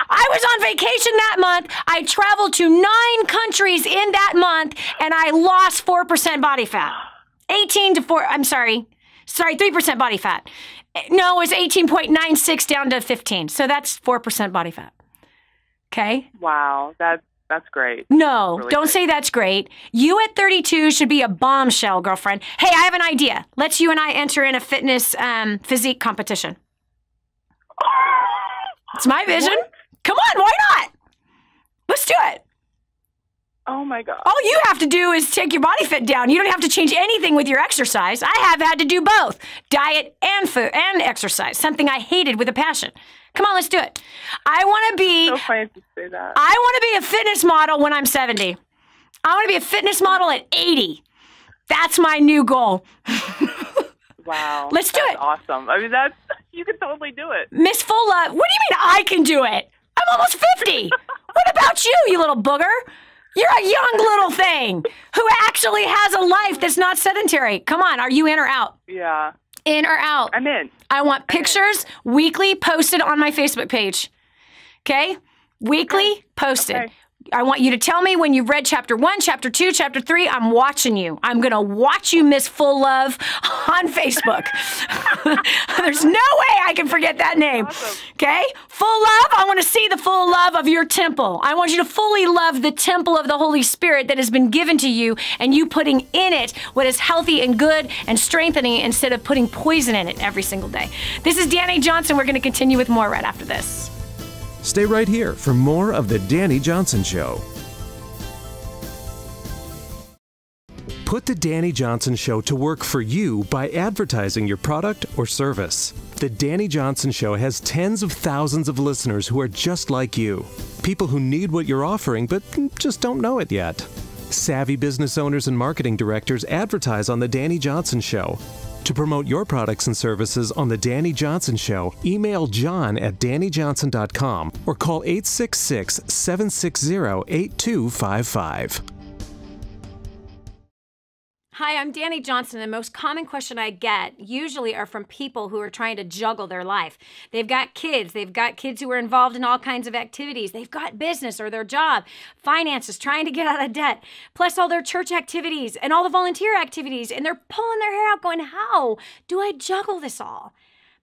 S2: I was on vacation that month. I traveled to 9 countries in that month, and I lost 4% body fat. 3% body fat. No, it was 18.96 down to 15. So that's 4% body fat. Okay?
S13: Wow, that's great.
S2: No,
S13: really
S2: don't
S13: great.
S2: Say that's great. You at 32 should be a bombshell, girlfriend. Hey, I have an idea. Let's you and I enter in a fitness physique competition. It's my vision. What? Come on, why not? Let's do it.
S13: Oh my God.
S2: All you have to do is take your body fit down. You don't have to change anything with your exercise. I have had to do both, diet and food and exercise, something I hated with a passion. Come on, let's do it. I want to be
S13: so funny to say that.
S2: I want to be a fitness model when I'm 70. I want to be a fitness model at 80. That's my new goal.
S13: Wow.
S2: Let's do it.
S13: Awesome. I mean, you can totally do it.
S2: Miss Full Love, what do you mean I can do it? I'm almost 50. What about you, you little booger? You're a young little thing who actually has a life that's not sedentary. Come on, are you in or out?
S13: Yeah.
S2: In or out?
S13: I'm in.
S2: I want pictures weekly posted on my Facebook page. Okay? Weekly posted. Okay. I want you to tell me when you've read chapter 1, chapter 2, chapter 3. I'm watching you. I'm going to watch you, Miss Full Love, on Facebook. There's no way I can forget that name. Awesome. Okay? Full Love, I want to see the full love of your temple. I want you to fully love the temple of the Holy Spirit that has been given to you, and you putting in it what is healthy and good and strengthening instead of putting poison in it every single day. This is Dani Johnson. We're going to continue with more right after this.
S1: Stay right here for more of The Dani Johnson Show. Put The Dani Johnson Show to work for you by advertising your product or service. The Dani Johnson Show has tens of thousands of listeners who are just like you. People who need what you're offering but just don't know it yet. Savvy business owners and marketing directors advertise on The Dani Johnson Show. To promote your products and services on The Dani Johnson Show, email john@danijohnson.com or call 866-760-8255.
S2: Hi, I'm Dani Johnson. The most common question I get usually are from people who are trying to juggle their life. They've got kids who are involved in all kinds of activities. They've got business or their job, finances, trying to get out of debt, plus all their church activities and all the volunteer activities. And they're pulling their hair out going, how do I juggle this all?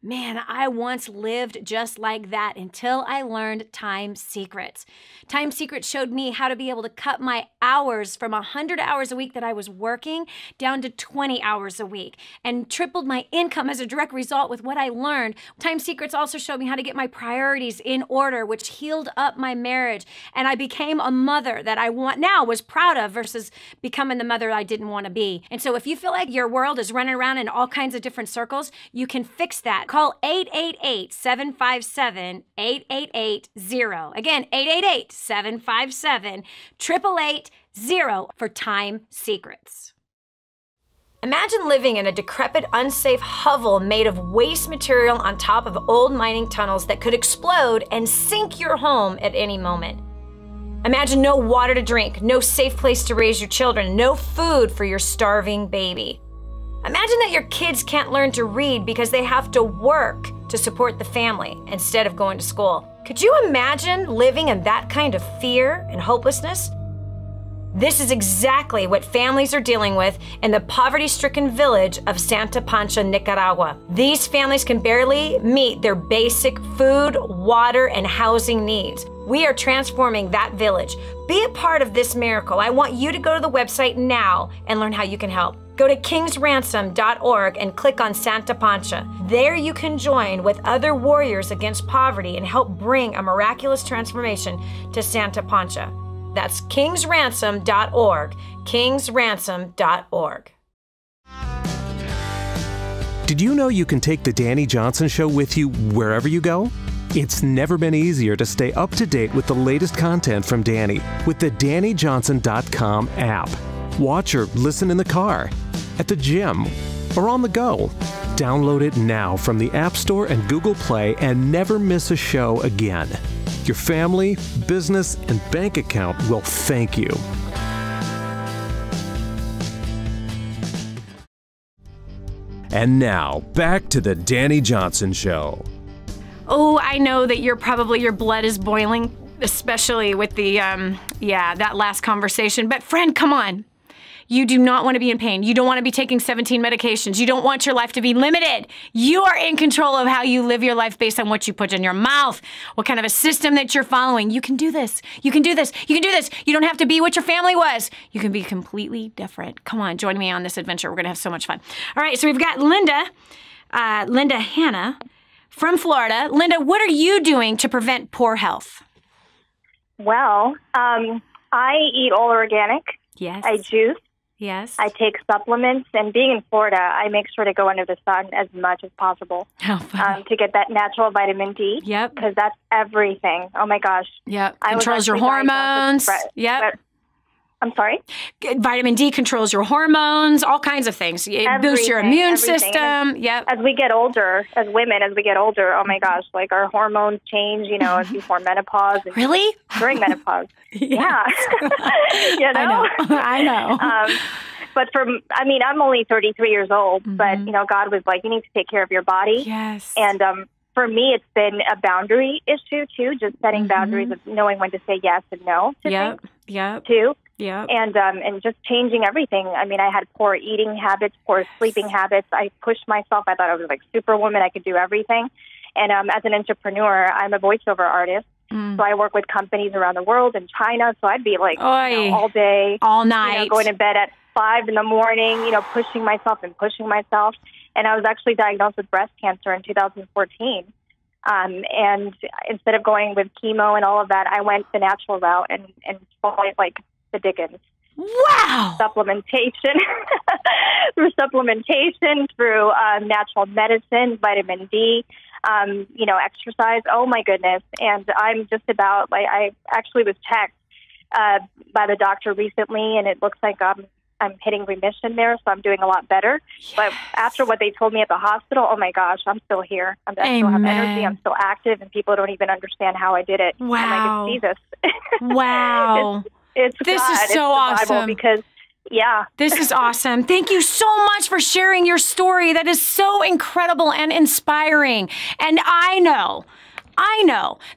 S2: Man, I once lived just like that until I learned Time Secrets. Time Secrets showed me how to be able to cut my hours from 100 hours a week that I was working down to 20 hours a week and tripled my income as a direct result with what I learned. Time Secrets also showed me how to get my priorities in order, which healed up my marriage. And I became a mother that I was proud of versus becoming the mother I didn't want to be. And so if you feel like your world is running around in all kinds of different circles, you can fix that. Call 888-757-8880. Again, 888-757-8880 for Time Secrets. Imagine living in a decrepit, unsafe hovel made of waste material on top of old mining tunnels that could explode and sink your home at any moment. Imagine no water to drink, no safe place to raise your children, no food for your starving baby. Imagine that your kids can't learn to read because they have to work to support the family instead of going to school. Could you imagine living in that kind of fear and hopelessness? This is exactly what families are dealing with in the poverty-stricken village of Santa Pancha, Nicaragua. These families can barely meet their basic food, water, and housing needs. We are transforming that village. Be a part of this miracle. I want you to go to the website now and learn how you can help. Go to kingsransom.org and click on Santa Pancha. There you can join with other warriors against poverty and help bring a miraculous transformation to Santa Pancha. That's kingsransom.org, kingsransom.org.
S1: Did you know you can take the Dani Johnson Show with you wherever you go? It's never been easier to stay up to date with the latest content from Dani with the DaniJohnson.com app. Watch or listen in the car, at the gym, or on the go. Download it now from the App Store and Google Play and never miss a show again. Your family, business, and bank account will thank you. And now, back to the Dani Johnson Show.
S2: Oh, I know that your blood is boiling, especially with the, that last conversation. But friend, come on. You do not want to be in pain. You don't want to be taking 17 medications. You don't want your life to be limited. You are in control of how you live your life based on what you put in your mouth, what kind of a system that you're following. You can do this. You can do this. You can do this. You don't have to be what your family was. You can be completely different. Come on, join me on this adventure. We're going to have so much fun. All right, so we've got Linda Hanna from Florida. Linda, what are you doing to prevent poor health?
S14: Well, I eat all organic.
S2: Yes.
S14: I juice.
S2: Yes.
S14: I take supplements, and being in Florida, I make sure to go under the sun as much as possible to get that natural vitamin D.
S2: Yep.
S14: Because that's everything. Oh, my gosh.
S2: Yep. Controls your hormones. Yep.
S14: I'm sorry?
S2: Vitamin D controls your hormones, all kinds of things. It boosts your immune system. Yep.
S14: As we get older, as women, oh my gosh, like our hormones change, before menopause. And
S2: really?
S14: During menopause. Yeah.
S2: I know.
S14: But I'm only 33 years old, but, God was like, you need to take care of your body.
S2: Yes.
S14: And for me, it's been a boundary issue, too, just setting boundaries of knowing when to say yes and no to things, too.
S2: Yeah.
S14: And just changing everything. I had poor eating habits, poor sleeping habits. I pushed myself. I thought I was like Superwoman. I could do everything. And as an entrepreneur, I'm a voiceover artist. So I work with companies around the world in China. So I'd be like all day,
S2: all night,
S14: going to bed at 5 in the morning, pushing myself. And I was actually diagnosed with breast cancer in 2014. And instead of going with chemo and all of that, I went the natural route and followed like the Dickens.
S2: Wow!
S14: Supplementation. Through natural medicine, vitamin D, exercise. Oh, my goodness. And I'm just about, I actually was checked by the doctor recently, and it looks like I'm hitting remission there, so I'm doing a lot better. Yes. But after what they told me at the hospital, oh, my gosh, I'm still here. I still have energy. I'm still active, and people don't even understand how I did it.
S2: Wow.
S14: And I can see this.
S2: Wow.
S14: This
S2: is so awesome.
S14: Because,
S2: this is awesome. Thank you so much for sharing your story. That is so incredible and inspiring. And I know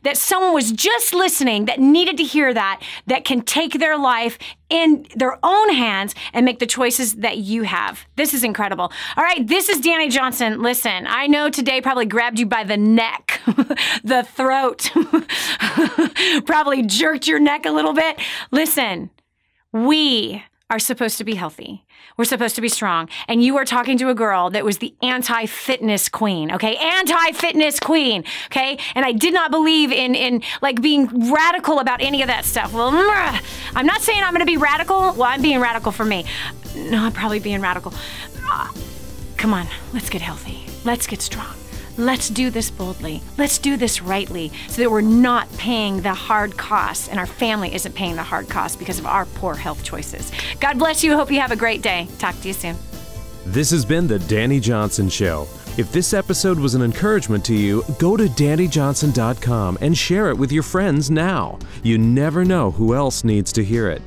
S2: that someone was just listening that needed to hear that can take their life in their own hands and make the choices that you have. This is incredible. All right, this is Dani Johnson. Listen, I know today probably grabbed you by the neck, the throat, probably jerked your neck a little bit. Listen, we are supposed to be healthy. We're supposed to be strong. And you are talking to a girl that was the anti-fitness queen, okay? Anti-fitness queen, okay? And I did not believe in like being radical about any of that stuff. Well, I'm not saying I'm going to be radical. Well, I'm being radical for me. No, I'm probably being radical. Come on, let's get healthy. Let's get strong. Let's do this boldly. Let's do this rightly so that we're not paying the hard costs and our family isn't paying the hard costs because of our poor health choices. God bless you. Hope you have a great day. Talk to you soon.
S1: This has been The Dani Johnson Show. If this episode was an encouragement to you, go to DaniJohnson.com and share it with your friends now. You never know who else needs to hear it.